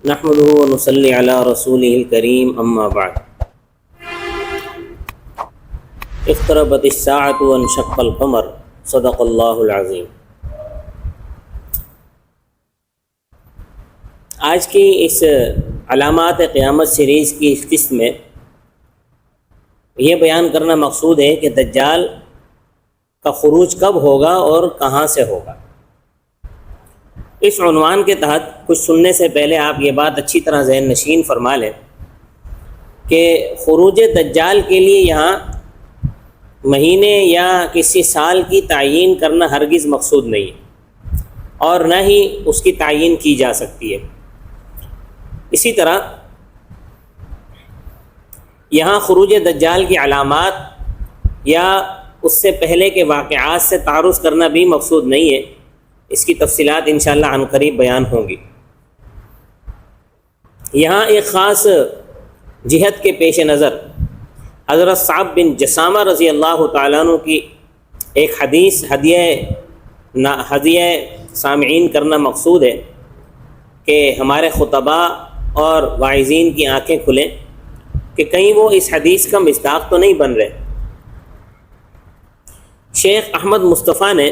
نحمده ونصلي على رسوله الكريم اما بعد اقتربت الساعة وانشق القمر صدق اللہ العظیم۔ آج کی اس علامات قیامت سیریز کی اس قسط میں یہ بیان کرنا مقصود ہے کہ دجال کا خروج کب ہوگا اور کہاں سے ہوگا۔ اس عنوان کے تحت کچھ سننے سے پہلے آپ یہ بات اچھی طرح ذہن نشین فرما لیں کہ خروج دجال کے لیے یہاں مہینے یا کسی سال کی تعیین کرنا ہرگز مقصود نہیں ہے اور نہ ہی اس کی تعیین کی جا سکتی ہے۔ اسی طرح یہاں خروج دجال کی علامات یا اس سے پہلے کے واقعات سے تعارف کرنا بھی مقصود نہیں ہے، اس کی تفصیلات انشاءاللہ عن قریب بیان ہوں گی۔ یہاں ایک خاص جہت کے پیش نظر حضرت صعب بن جسامہ رضی اللہ تعالیٰ عنہ کی ایک حدیث ہدیہ سامعین کرنا مقصود ہے کہ ہمارے خطباء اور واعظین کی آنکھیں کھلیں کہ کہیں وہ اس حدیث کا مصداق تو نہیں بن رہے۔ شیخ احمد مصطفیٰ نے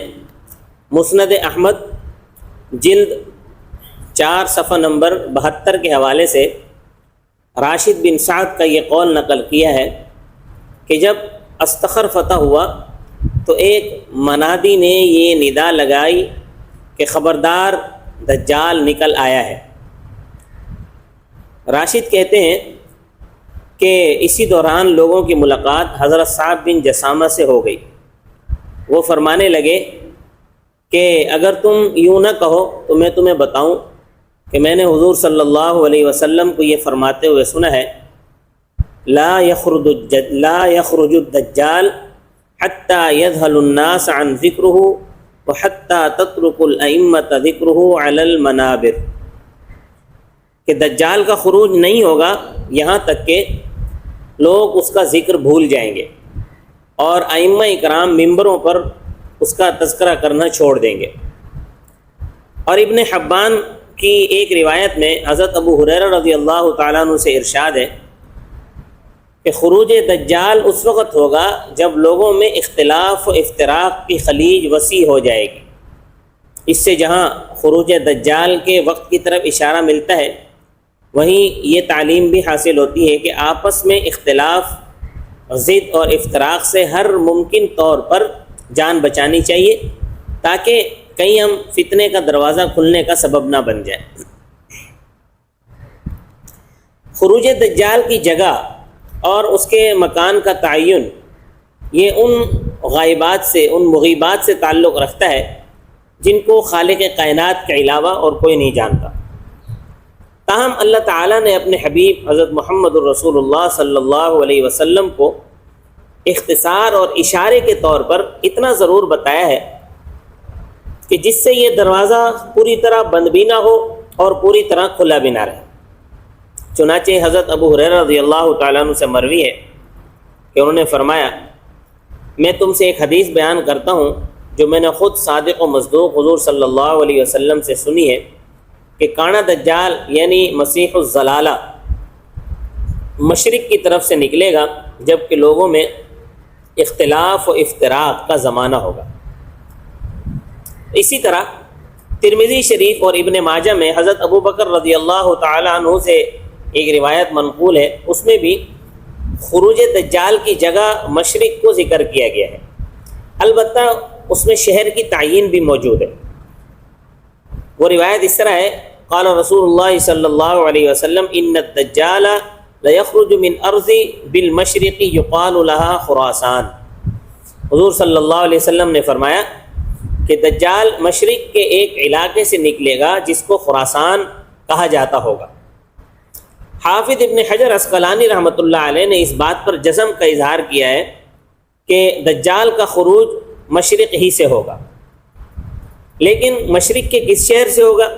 مسند احمد جلد 4 صفحہ نمبر 72 کے حوالے سے راشد بن سعد کا یہ قول نقل کیا ہے کہ جب استخر فتح ہوا تو ایک منادی نے یہ ندا لگائی کہ خبردار دجال نکل آیا ہے۔ راشد کہتے ہیں کہ اسی دوران لوگوں کی ملاقات حضرت صعب بن جسامہ سے ہو گئی۔ وہ فرمانے لگے کہ اگر تم یوں نہ کہو تو میں تمہیں بتاؤں کہ میں نے حضور صلی اللہ علیہ وسلم کو یہ فرماتے ہوئے سنا ہے، لا يخرج الدجال حتى يذهل الناس عن ذکرہ وحتى تترك الائمة ذکرہ علی المنابر، کہ دجال کا خروج نہیں ہوگا یہاں تک کہ لوگ اس کا ذکر بھول جائیں گے اور ائمہ اکرام ممبروں پر اس کا تذکرہ کرنا چھوڑ دیں گے۔ اور ابن حبان کی ایک روایت میں حضرت ابو ہریرہ رضی اللہ تعالیٰ عنہ سے ارشاد ہے کہ خروج دجال اس وقت ہوگا جب لوگوں میں اختلاف و افتراق کی خلیج وسیع ہو جائے گی۔ اس سے جہاں خروج دجال کے وقت کی طرف اشارہ ملتا ہے وہیں یہ تعلیم بھی حاصل ہوتی ہے کہ آپس میں اختلاف، ضد اور افتراق سے ہر ممکن طور پر جان بچانی چاہیے تاکہ کہیں ہم فتنے کا دروازہ کھلنے کا سبب نہ بن جائے۔ خروج دجال کی جگہ اور اس کے مکان کا تعین یہ ان غائبات سے، ان مغیبات سے تعلق رکھتا ہے جن کو خالق کائنات کے علاوہ اور کوئی نہیں جانتا۔ تاہم اللہ تعالیٰ نے اپنے حبیب حضرت محمد الرسول اللہ صلی اللہ علیہ وسلم کو اختصار اور اشارے کے طور پر اتنا ضرور بتایا ہے کہ جس سے یہ دروازہ پوری طرح بند بھی نہ ہو اور پوری طرح کھلا بھی نہ رہے۔ چنانچہ حضرت ابو ہریرہ رضی اللہ تعالیٰ عنہ سے مروی ہے کہ انہوں نے فرمایا، میں تم سے ایک حدیث بیان کرتا ہوں جو میں نے خود صادق و مصدوق حضور صلی اللہ علیہ وسلم سے سنی ہے کہ کانا دجال یعنی مسیح الضلالہ مشرق کی طرف سے نکلے گا جبکہ لوگوں میں اختلاف و افتراق کا زمانہ ہوگا۔ اسی طرح ترمذی شریف اور ابن ماجہ میں حضرت ابو بکر رضی اللہ تعالیٰ عنہ سے ایک روایت منقول ہے، اس میں بھی خروج دجال کی جگہ مشرق کو ذکر کیا گیا ہے، البتہ اس میں شہر کی تعین بھی موجود ہے۔ وہ روایت اس طرح ہے، قال رسول اللہ صلی اللہ علیہ وسلم ان الدجال لیخرج من ارض بالمشرق یقال لها خراسان۔ حضور صلی اللہ علیہ وسلم نے فرمایا کہ دجال مشرق کے ایک علاقے سے نکلے گا جس کو خراسان کہا جاتا ہوگا۔ حافظ ابن حجر عسقلانی رحمۃ اللہ علیہ نے اس بات پر جزم کا اظہار کیا ہے کہ دجال کا خروج مشرق ہی سے ہوگا، لیکن مشرق کے کس شہر سے ہوگا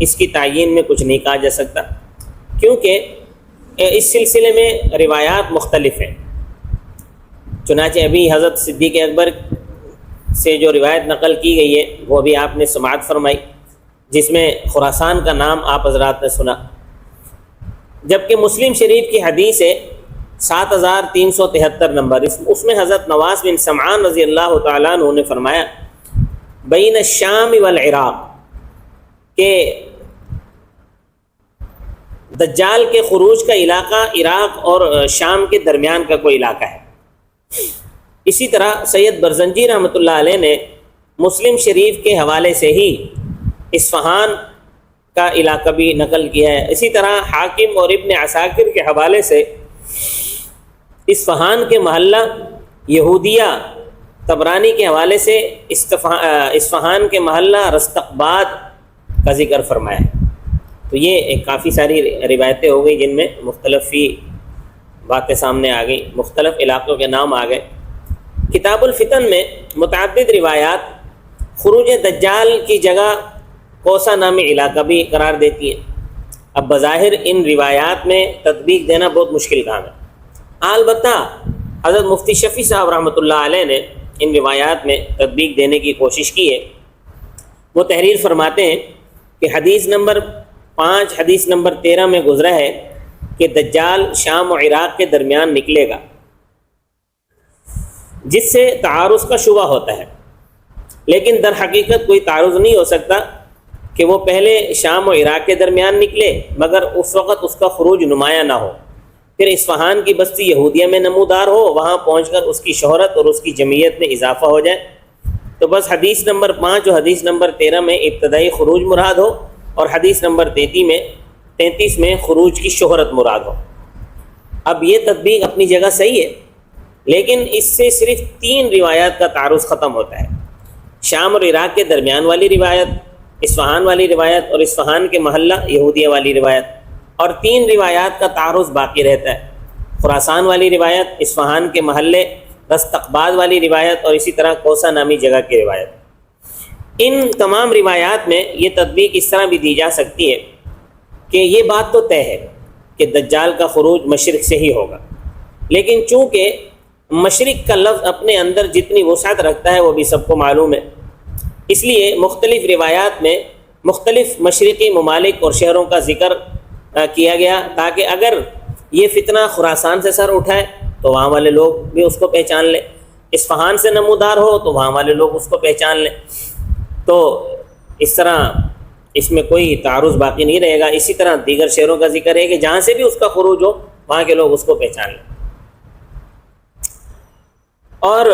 اس کی تعین میں کچھ نہیں کہا جا سکتا، کیونکہ اس سلسلے میں روایات مختلف ہیں۔ چنانچہ ابھی حضرت صدیق اکبر سے جو روایت نقل کی گئی ہے وہ بھی آپ نے سماعت فرمائی، جس میں خراسان کا نام آپ حضرات نے سنا۔ جبکہ مسلم شریف کی حدیث ہے 7373 نمبر، اس میں حضرت نواس بن سمعان رضی اللہ تعالیٰ عنہ نے فرمایا بین الشام والعراق، کہ دجال کے خروج کا علاقہ عراق اور شام کے درمیان کا کوئی علاقہ ہے۔ اسی طرح سید برزنجی رحمۃ اللہ علیہ نے مسلم شریف کے حوالے سے ہی اصفہان کا علاقہ بھی نقل کیا ہے۔ اسی طرح حاکم اور ابن عساکر کے حوالے سے اصفہان کے محلہ یہودیہ، طبرانی کے حوالے سے اصفہان کے محلہ رستقباد کا ذکر فرمایا ہے۔ تو یہ ایک کافی ساری روایتیں ہو گئی جن میں مختلف باتیں سامنے آ گئی، مختلف علاقوں کے نام آ گئے۔ کتاب الفتن میں متعدد روایات خروج دجال کی جگہ کوسہ نامی علاقہ بھی قرار دیتی ہیں۔ اب بظاہر ان روایات میں تطبیق دینا بہت مشکل کام ہے، البتہ حضرت مفتی شفیع صاحب رحمۃ اللہ علیہ نے ان روایات میں تطبیق دینے کی کوشش کی ہے۔ وہ تحریر فرماتے ہیں کہ حدیث نمبر 5 حدیث نمبر 13 میں گزرا ہے کہ دجال شام و عراق کے درمیان نکلے گا، جس سے تعارض کا شبہ ہوتا ہے، لیکن در حقیقت کوئی تعارض نہیں ہو سکتا کہ وہ پہلے شام و عراق کے درمیان نکلے مگر اس وقت اس کا خروج نمایاں نہ ہو، پھر اصفہان کی بستی یہودیہ میں نمودار ہو، وہاں پہنچ کر اس کی شہرت اور اس کی جمعیت میں اضافہ ہو جائے۔ تو بس حدیث نمبر 5 اور حدیث نمبر 13 میں ابتدائی خروج مراد ہو، اور حدیث نمبر 33 میں خروج کی شہرت مراد ہو۔ اب یہ تطبیق اپنی جگہ صحیح ہے، لیکن اس سے صرف 3 روایات کا تعارض ختم ہوتا ہے، شام اور عراق کے درمیان والی روایت، اصفہان والی روایت، اور اصفہان کے محلہ یہودیہ والی روایت، اور 3 روایات کا تعارض باقی رہتا ہے، خراسان والی روایت، اصفہان کے محلے رستقباد والی روایت، اور اسی طرح کوسہ نامی جگہ کی روایت۔ ان تمام روایات میں یہ تطبیق اس طرح بھی دی جا سکتی ہے کہ یہ بات تو طے ہے کہ دجال کا خروج مشرق سے ہی ہوگا، لیکن چونکہ مشرق کا لفظ اپنے اندر جتنی وسعت رکھتا ہے وہ بھی سب کو معلوم ہے، اس لیے مختلف روایات میں مختلف مشرقی ممالک اور شہروں کا ذکر کیا گیا، تاکہ اگر یہ فتنہ خراسان سے سر اٹھائے تو وہاں والے لوگ بھی اس کو پہچان لیں، اصفہان سے نمودار ہو تو وہاں والے لوگ اس کو پہچان لیں، تو اس طرح اس میں کوئی تعارض باقی نہیں رہے گا۔ اسی طرح دیگر شہروں کا ذکر ہے کہ جہاں سے بھی اس کا خروج ہو وہاں کے لوگ اس کو پہچان لیں۔ اور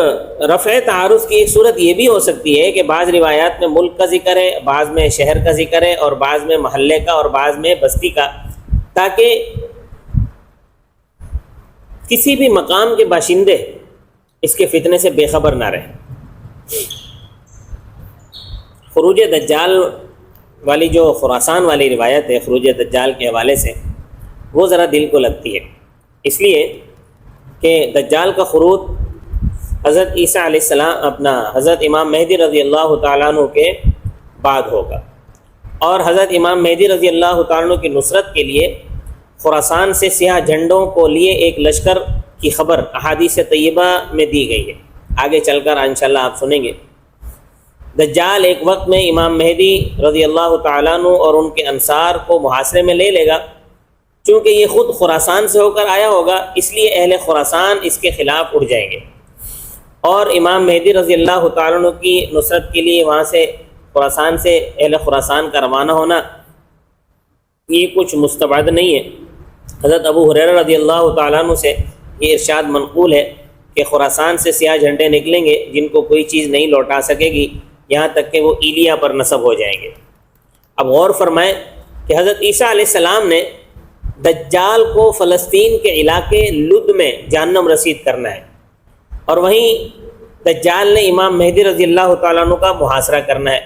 رفع تعارض کی ایک صورت یہ بھی ہو سکتی ہے کہ بعض روایات میں ملک کا ذکر ہے، بعض میں شہر کا ذکر ہے، اور بعض میں محلے کا، اور بعض میں بستی کا، تاکہ کسی بھی مقام کے باشندے اس کے فتنے سے بے خبر نہ رہیں۔ خروج دجال والی جو خراسان والی روایت ہے خروج دجال کے حوالے سے، وہ ذرا دل کو لگتی ہے، اس لیے کہ دجال کا خروج حضرت عیسیٰ علیہ السلام حضرت امام مہدی رضی اللہ تعالیٰ عنہ کے بعد ہوگا، اور حضرت امام مہدی رضی اللہ تعالیٰ عنہ کی نصرت کے لیے خراسان سے سیاہ جھنڈوں کو لیے ایک لشکر کی خبر احادیث طیبہ میں دی گئی ہے، آگے چل کر انشاءاللہ آپ سنیں گے۔ دجال ایک وقت میں امام مہدی رضی اللہ تعالیٰ عنہ اور ان کے انصار کو محاصرے میں لے لے گا، چونکہ یہ خود خراسان سے ہو کر آیا ہوگا، اس لیے اہل خراسان اس کے خلاف اٹھ جائیں گے، اور امام مہدی رضی اللہ تعالیٰ عنہ کی نصرت کے لیے وہاں سے خراسان سے اہل خراسان کا روانہ ہونا یہ کچھ مستبعد نہیں ہے۔ حضرت ابو ہریرہ رضی اللہ تعالیٰ عنہ سے یہ ارشاد منقول ہے کہ خراسان سے سیاہ جھنڈے نکلیں گے جن کو کوئی چیز نہیں لوٹا سکے گی، یہاں تک کہ وہ ایلیا پر نصب ہو جائیں گے۔ اب غور فرمائیں کہ حضرت عیسیٰ علیہ السلام نے دجال کو فلسطین کے علاقے لد میں جہنم رسید کرنا ہے، اور وہیں دجال نے امام مہدی رضی اللہ تعالیٰ عنہ کا محاصرہ کرنا ہے،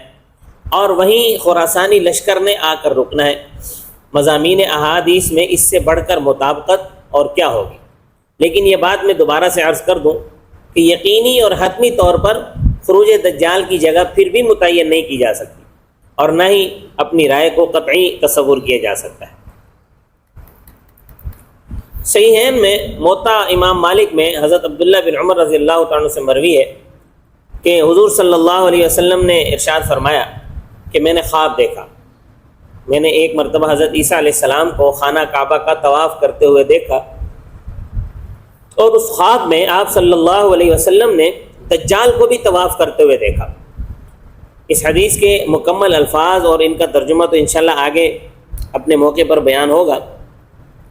اور وہیں خراسانی لشکر نے آ کر رکنا ہے۔ مضامین احادیث میں اس سے بڑھ کر مطابقت اور کیا ہوگی، لیکن یہ بات میں دوبارہ سے عرض کر دوں کہ یقینی اور حتمی طور پر خروج دجال کی جگہ پھر بھی متعین نہیں کی جا سکتی، اور نہ ہی اپنی رائے کو قطعی تصور کیا جا سکتا ہے۔ صحیحین میں موطا امام مالک میں حضرت عبداللہ بن عمر رضی اللہ تعالیٰ عنہ سے مروی ہے کہ حضور صلی اللہ علیہ وسلم نے ارشاد فرمایا کہ میں نے خواب دیکھا میں نے ایک مرتبہ حضرت عیسیٰ علیہ السلام کو خانہ کعبہ کا طواف کرتے ہوئے دیکھا، اور اس خواب میں آپ صلی اللہ علیہ وسلم نے دجال کو بھی طواف کرتے ہوئے دیکھا۔ اس حدیث کے مکمل الفاظ اور ان کا ترجمہ تو انشاءاللہ آگے اپنے موقع پر بیان ہوگا۔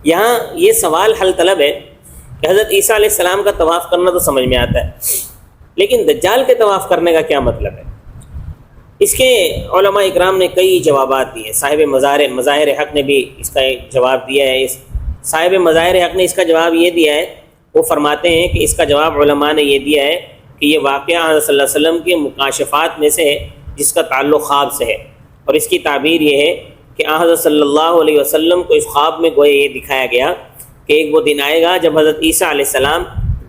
یہاں یہ سوال حل طلب ہے کہ حضرت عیسیٰ علیہ السلام کا طواف کرنا تو سمجھ میں آتا ہے، لیکن دجال کے طواف کرنے کا کیا مطلب ہے؟ اس کے علماء اکرام نے کئی جوابات دیے۔ صاحب مظاہر حق نے بھی اس کا ایک جواب دیا ہے۔ صاحب مظاہر حق نے اس کا جواب یہ دیا ہے، وہ فرماتے ہیں کہ اس کا جواب علماء نے یہ دیا ہے کہ یہ واقعہ حضرت صلی اللہ علیہ وسلم کے مکاشفات میں سے ہے جس کا تعلق خواب سے ہے، اور اس کی تعبیر یہ ہے کہ حضرت صلی اللہ علیہ وسلم کو اس خواب میں گویا یہ دکھایا گیا کہ ایک وہ دن آئے گا جب حضرت عیسیٰ علیہ السلام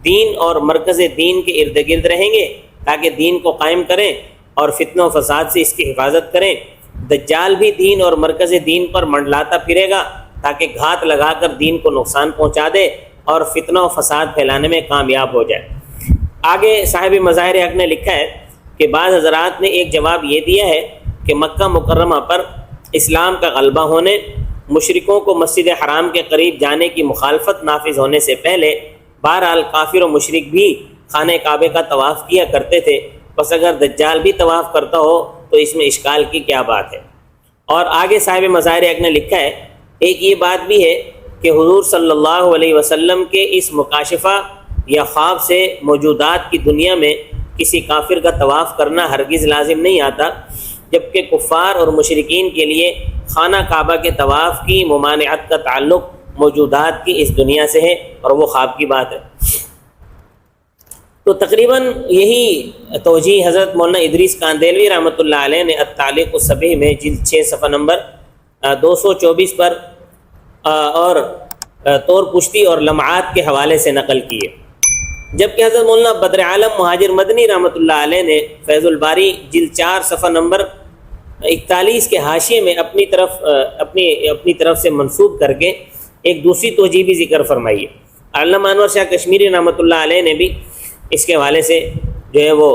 دین اور مرکز دین کے ارد گرد رہیں گے تاکہ دین کو قائم کریں اور فتنہ و فساد سے اس کی حفاظت کریں۔ دجال بھی دین اور مرکز دین پر منڈلاتا پھرے گا تاکہ گھات لگا کر دین کو نقصان پہنچا دے اور فتنہ و فساد پھیلانے میں کامیاب ہو جائے۔ آگے صاحب مظاہر حق نے لکھا ہے کہ بعض حضرات نے ایک جواب یہ دیا ہے کہ مکہ مکرمہ پر اسلام کا غلبہ ہونے، مشرکوں کو مسجد حرام کے قریب جانے کی مخالفت نافذ ہونے سے پہلے بہرحال کافر و مشرک بھی خانہ کعبے کا طواف کیا کرتے تھے، بس اگر دجال بھی طواف کرتا ہو تو اس میں اشکال کی کیا بات ہے۔ اور آگے صاحب مظاہر حق نے لکھا ہے ایک یہ بات بھی ہے کہ حضور صلی اللہ علیہ وسلم کے اس مکاشفہ یا خواب سے موجودات کی دنیا میں کسی کافر کا طواف کرنا ہرگز لازم نہیں آتا، جبکہ کفار اور مشرکین کے لیے خانہ کعبہ کے طواف کی ممانعت کا تعلق موجودات کی اس دنیا سے ہے اور وہ خواب کی بات ہے۔ تو تقریباً یہی توجیہ حضرت مولانا ادریس کاندیلوی رحمۃ اللہ علیہ نے التعلیق الصبیح میں جلد 6 صفحہ نمبر 224 پر اور طور پشتی اور لمعات کے حوالے سے نقل کی ہے، جبکہ حضرت مولانا بدر عالم مہاجر مدنی رحمۃ اللہ علیہ نے فیض الباری جلد 4 صفحہ نمبر 41 کے حاشیے میں اپنی طرف سے منسوب کر کے ایک دوسری توجیہ بھی ذکر فرمائی ہے۔ علامہ انور شاہ کشمیری رحمۃ اللہ علیہ نے بھی اس کے حوالے سے جو ہے وہ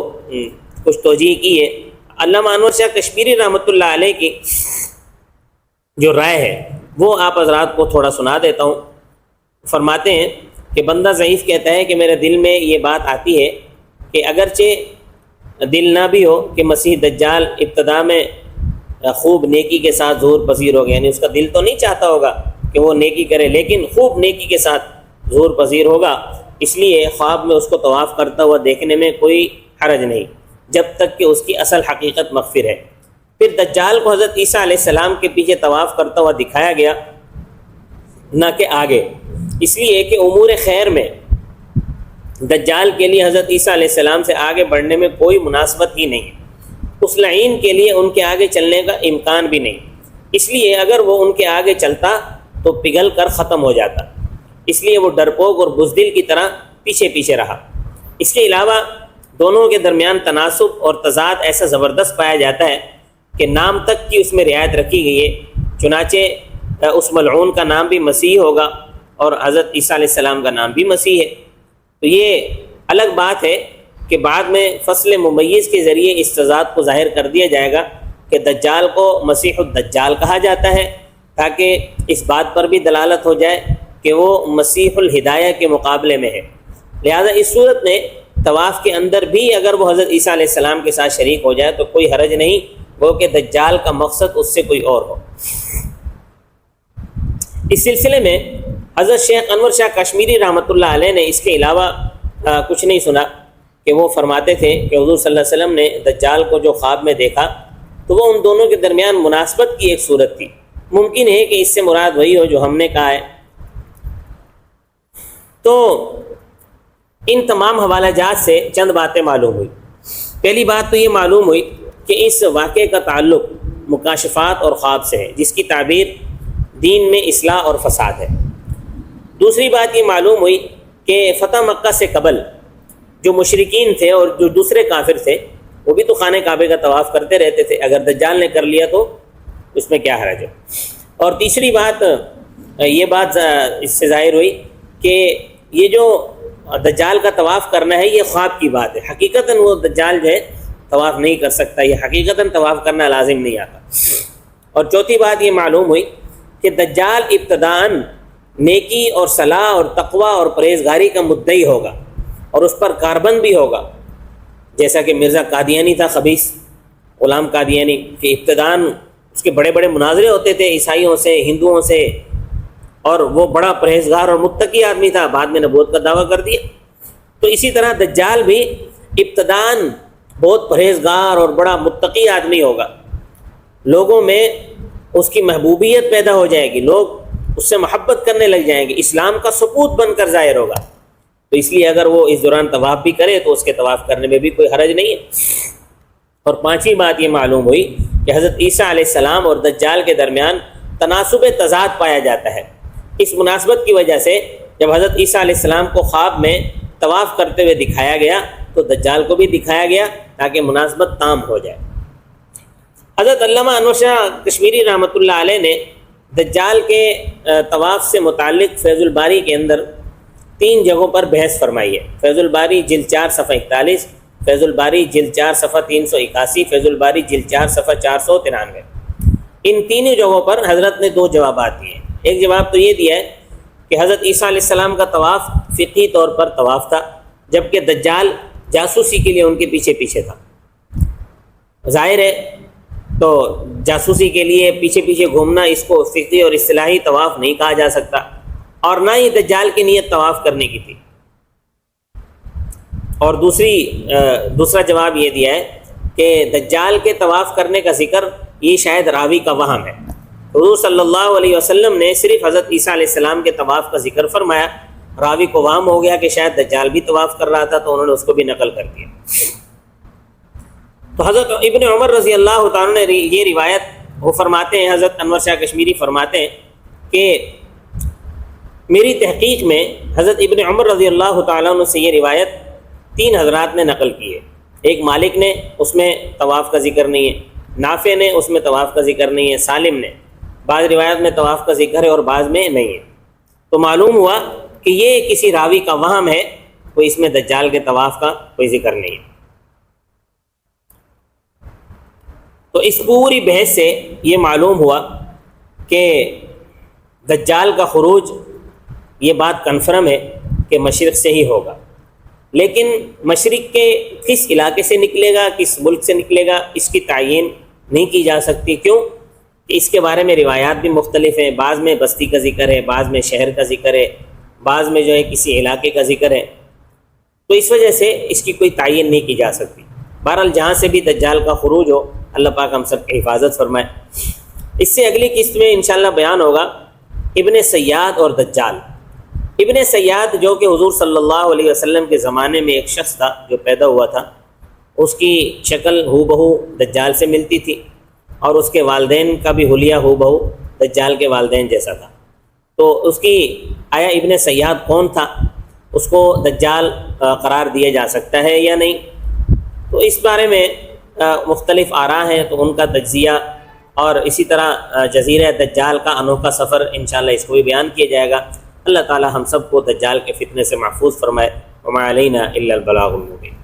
کچھ توجیہ کی ہے۔ علامہ انور شاہ کشمیری رحمۃ اللہ علیہ کی جو رائے ہے وہ آپ حضرات کو تھوڑا سنا دیتا ہوں۔ فرماتے ہیں کہ بندہ ضعیف کہتا ہے کہ میرے دل میں یہ بات آتی ہے کہ اگرچہ دل نہ بھی ہو کہ مسیح دجال ابتدا میں خوب نیکی کے ساتھ ظہور پذیر ہو گیا، یعنی اس کا دل تو نہیں چاہتا ہوگا کہ وہ نیکی کرے، لیکن خوب نیکی کے ساتھ ظہور پذیر ہوگا، اس لیے خواب میں اس کو طواف کرتا ہوا دیکھنے میں کوئی حرج نہیں جب تک کہ اس کی اصل حقیقت مغفر ہے۔ پھر دجال کو حضرت عیسیٰ علیہ السلام کے پیچھے طواف کرتا ہوا دکھایا گیا، نہ کہ آگے، اس لیے کہ امور خیر میں دجال کے لیے حضرت عیسیٰ علیہ السلام سے آگے بڑھنے میں کوئی مناسبت ہی نہیں، اس لعین کے لیے ان کے آگے چلنے کا امکان بھی نہیں، اس لیے اگر وہ ان کے آگے چلتا تو پگھل کر ختم ہو جاتا، اس لیے وہ ڈرپوک اور بزدل کی طرح پیچھے پیچھے رہا۔ اس کے علاوہ دونوں کے درمیان تناسب اور تضاد ایسا زبردست پایا جاتا ہے کہ نام تک کی اس میں رعایت رکھی گئی ہے، چنانچہ اس ملعون کا نام بھی مسیح ہوگا اور حضرت عیسیٰ علیہ السلام کا نام بھی مسیح ہے۔ تو یہ الگ بات ہے کہ بعد میں فصل ممیز کے ذریعے اس تضاد کو ظاہر کر دیا جائے گا کہ دجال کو مسیح الدجال کہا جاتا ہے، تاکہ اس بات پر بھی دلالت ہو جائے کہ وہ مسیح الہدایہ کے مقابلے میں ہے۔ لہذا اس صورت میں طواف کے اندر بھی اگر وہ حضرت عیسیٰ علیہ السلام کے ساتھ شریک ہو جائے تو کوئی حرج نہیں، وہ کہ دجال کا مقصد اس سے کوئی اور ہو۔ اس سلسلے میں حضرت شیخ انور شاہ کشمیری رحمۃ اللہ علیہ نے اس کے علاوہ کچھ نہیں سنا کہ وہ فرماتے تھے کہ حضور صلی اللہ علیہ وسلم نے دجال کو جو خواب میں دیکھا تو وہ ان دونوں کے درمیان مناسبت کی ایک صورت تھی۔ ممکن ہے کہ اس سے مراد وہی ہو جو ہم نے کہا ہے۔ تو ان تمام حوالہ جات سے چند باتیں معلوم ہوئی۔ پہلی بات تو یہ معلوم ہوئی کہ اس واقعے کا تعلق مکاشفات اور خواب سے ہے، جس کی تعبیر دین میں اصلاح اور فساد ہے۔ دوسری بات یہ معلوم ہوئی کہ فتح مکہ سے قبل جو مشرکین تھے اور جو دوسرے کافر تھے وہ بھی تو خانہ کعبے کا طواف کرتے رہتے تھے، اگر دجال نے کر لیا تو اس میں کیا حرج ہے۔ اور تیسری بات یہ بات اس سے ظاہر ہوئی کہ یہ جو دجال کا طواف کرنا ہے یہ خواب کی بات ہے، حقیقتاً وہ دجال جو ہے طواف نہیں کر سکتا، یہ حقیقتاً طواف کرنا لازم نہیں آتا۔ اور چوتھی بات یہ معلوم ہوئی کہ دجال ابتداً نیکی اور صلاح اور تقوی اور پرہیزگاری کا مدعی ہوگا اور اس پر کاربند بھی ہوگا، جیسا کہ مرزا قادیانی تھا، خبیث غلام قادیانی، کہ ابتداً اس کے بڑے بڑے مناظرے ہوتے تھے عیسائیوں سے، ہندوؤں سے، اور وہ بڑا پرہیزگار اور متقی آدمی تھا، بعد میں نبوت کا دعویٰ کر دیا۔ تو اسی طرح دجال بھی ابتداً بہت پرہیزگار اور بڑا متقی آدمی ہوگا، لوگوں میں اس کی محبوبیت پیدا ہو جائے گی، لوگ اس سے محبت کرنے لگ جائیں گے، اسلام کا ثبوت بن کر ظاہر ہوگا۔ تو اس لیے اگر وہ اس دوران طواف بھی کرے تو اس کے طواف کرنے میں بھی کوئی حرج نہیں ہے۔ اور پانچویں بات یہ معلوم ہوئی کہ حضرت عیسیٰ علیہ السلام اور دجال کے درمیان تناسب تضاد پایا جاتا ہے۔ اس مناسبت کی وجہ سے جب حضرت عیسیٰ علیہ السلام کو خواب میں طواف کرتے ہوئے دکھایا گیا تو دجال کو بھی دکھایا گیا تاکہ مناسبت تام ہو جائے۔ حضرت علامہ انور شاہ کشمیری رحمۃ اللہ علیہ نے دجال کے طواف سے متعلق فیض الباری کے اندر 3 جگہوں پر بحث فرمائی ہے۔ فیض الباری جلد 4 صفحہ 41، فیض الباری جلد 4 صفحہ 381، فیض الباری جلد 4 صفحہ 493۔ ان تینوں جگہوں پر حضرت نے 2 جوابات دیے۔ ایک جواب تو یہ دیا ہے کہ حضرت عیسیٰ علیہ السلام کا طواف فقہی طور پر طواف تھا، جبکہ دجال جاسوسی کے لیے ان کے پیچھے پیچھے تھا۔ ظاہر ہے تو جاسوسی کے لیے پیچھے پیچھے گھومنا اس کو فقہی اور اصطلاحی طواف نہیں کہا جا سکتا، اور نہ ہی دجال کی نیت طواف کرنے کی تھی۔ اور دوسرا جواب یہ دیا ہے کہ دجال کے طواف کرنے کا ذکر یہ شاید راوی کا وہم ہے۔ حضور صلی اللہ علیہ وسلم نے صرف حضرت عیسیٰ علیہ السلام کے طواف کا ذکر فرمایا، راوی کو وہم ہو گیا کہ شاید دجال بھی طواف کر رہا تھا تو انہوں نے اس کو بھی نقل کر دیا۔ تو حضرت ابن عمر رضی اللہ تعالیٰ نے یہ روایت وہ فرماتے ہیں، حضرت انور شاہ کشمیری فرماتے ہیں کہ میری تحقیق میں حضرت ابن عمر رضی اللہ تعالیٰ عنہ سے یہ روایت 3 حضرات نے نقل کی ہے۔ ایک مالک نے، اس میں طواف کا ذکر نہیں ہے، نافع نے، اس میں طواف کا ذکر نہیں ہے، سالم نے، بعض روایت میں طواف کا ذکر ہے اور بعض میں نہیں ہے۔ تو معلوم ہوا کہ یہ کسی راوی کا وہم ہے، کوئی اس میں دجال کے طواف کا کوئی ذکر نہیں ہے۔ تو اس پوری بحث سے یہ معلوم ہوا کہ دجال کا خروج یہ بات کنفرم ہے کہ مشرق سے ہی ہوگا، لیکن مشرق کے کس علاقے سے نکلے گا، کس ملک سے نکلے گا، اس کی تعین نہیں کی جا سکتی۔ کیوں کہ اس کے بارے میں روایات بھی مختلف ہیں، بعض میں بستی کا ذکر ہے، بعض میں شہر کا ذکر ہے، بعض میں جو ہے کسی علاقے کا ذکر ہے، تو اس وجہ سے اس کی کوئی تعین نہیں کی جا سکتی۔ بہرحال جہاں سے بھی دجال کا خروج ہو، اللہ پاک ہم سب کی حفاظت فرمائے۔ اس سے اگلی قسط میں انشاءاللہ بیان ہوگا ابن سیاد اور دجال۔ ابن سیاد جو کہ حضور صلی اللہ علیہ وسلم کے زمانے میں ایک شخص تھا جو پیدا ہوا تھا، اس کی شکل ہو بہو دجال سے ملتی تھی، اور اس کے والدین کا بھی حلیہ ہو بہو دجال کے والدین جیسا تھا۔ تو اس کی آیا ابن سیاد کون تھا، اس کو دجال قرار دیا جا سکتا ہے یا نہیں، تو اس بارے میں مختلف آراء ہیں، تو ان کا تجزیہ اور اسی طرح جزیرہ دجال کا انوکھا سفر انشاءاللہ اس کو بھی بیان کیا جائے گا۔ اللہ تعالی ہم سب کو دجال کے فتنے سے محفوظ فرمائے۔ وما علینا الا البلاغ المبین۔